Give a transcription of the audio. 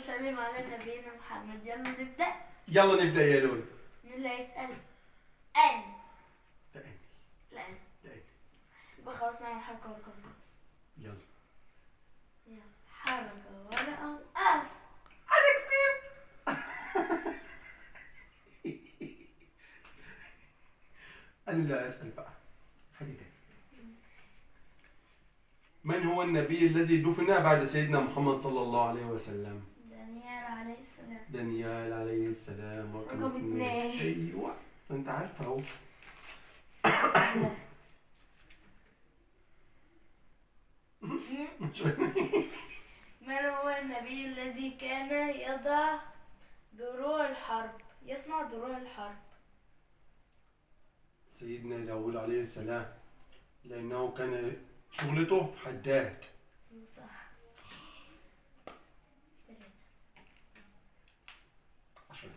وسلم على نبينا محمد. يلا نبدأ. يلا نبدأ يا لولو. مين اللي هيسأل؟ أنا. لأني. لأن. لأني. يبقى خلاص نعمل حركة وقص. يلا. يلا حركة ورقة وقص. أنا كسبت. أنا اللي أسأل بقى. حديثة. من هو النبي الذي دفن بعد سيدنا محمد صلى الله عليه وسلم؟ دانيال عليه السلام. دانيال عليه السلام. رقم 2. أيوة أنت عارفة أهو. من هو النبي الذي كان يضع دروع الحرب؟ يصنع دروع الحرب. سيدنا داود عليه السلام، لأنه كان شغلته حداد. صح. 10.